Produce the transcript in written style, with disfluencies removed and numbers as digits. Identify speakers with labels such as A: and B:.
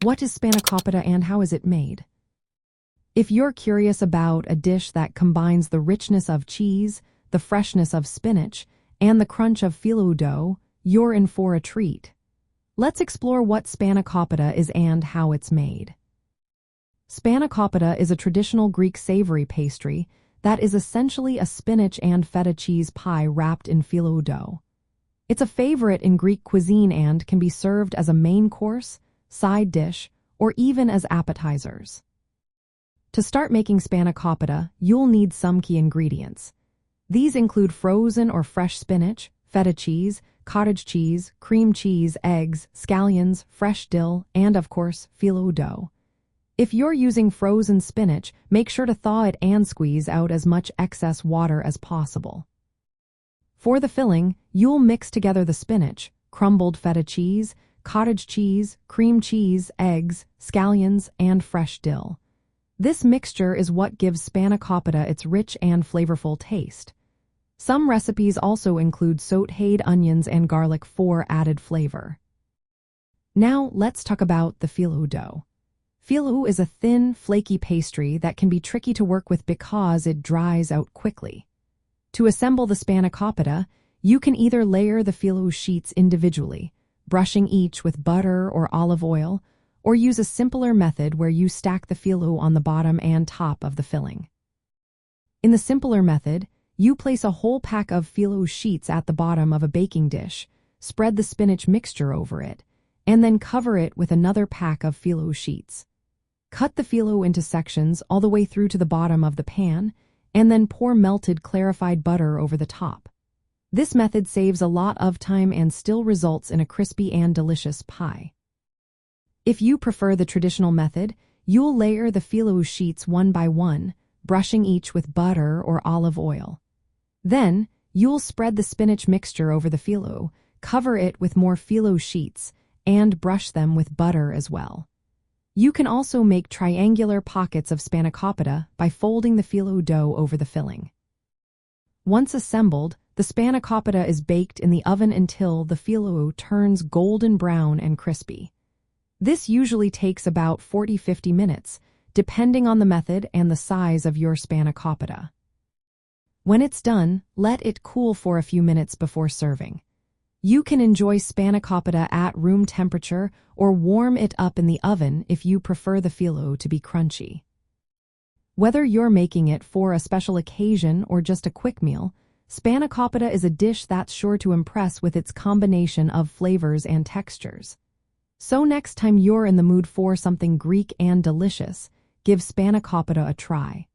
A: What is spanakopita and how is it made? If you're curious about a dish that combines the richness of cheese, the freshness of spinach, and the crunch of phyllo dough, you're in for a treat. Let's explore what spanakopita is and how it's made. Spanakopita is a traditional Greek savory pastry that is essentially a spinach and feta cheese pie wrapped in phyllo dough. It's a favorite in Greek cuisine and can be served as a main course, side dish, or even as appetizers. To start making spanakopita, you'll need some key ingredients. These include frozen or fresh spinach, feta cheese, cottage cheese, cream cheese, eggs, scallions, fresh dill, and of course, phyllo dough. If you're using frozen spinach, make sure to thaw it and squeeze out as much excess water as possible. For the filling, you'll mix together the spinach, crumbled feta cheese, cottage cheese, cream cheese, eggs, scallions, and fresh dill. This mixture is what gives spanakopita its rich and flavorful taste. Some recipes also include sautéed onions and garlic for added flavor. Now let's talk about the phyllo dough. Phyllo is a thin, flaky pastry that can be tricky to work with because it dries out quickly. To assemble the spanakopita, you can either layer the phyllo sheets individually, brushing each with butter or olive oil, or use a simpler method where you stack the phyllo on the bottom and top of the filling. In the simpler method, you place a whole pack of phyllo sheets at the bottom of a baking dish, spread the spinach mixture over it, and then cover it with another pack of phyllo sheets. Cut the phyllo into sections all the way through to the bottom of the pan, and then pour melted clarified butter over the top. This method saves a lot of time and still results in a crispy and delicious pie. If you prefer the traditional method, you'll layer the phyllo sheets one by one, brushing each with butter or olive oil. Then, you'll spread the spinach mixture over the phyllo, cover it with more phyllo sheets, and brush them with butter as well. You can also make triangular pockets of spanakopita by folding the phyllo dough over the filling. Once assembled, the spanakopita is baked in the oven until the phyllo turns golden brown and crispy. This usually takes about 40–50 minutes, depending on the method and the size of your spanakopita. When it's done, let it cool for a few minutes before serving. You can enjoy spanakopita at room temperature or warm it up in the oven if you prefer the phyllo to be crunchy. Whether you're making it for a special occasion or just a quick meal, spanakopita is a dish that's sure to impress with its combination of flavors and textures. So next time you're in the mood for something Greek and delicious, give spanakopita a try.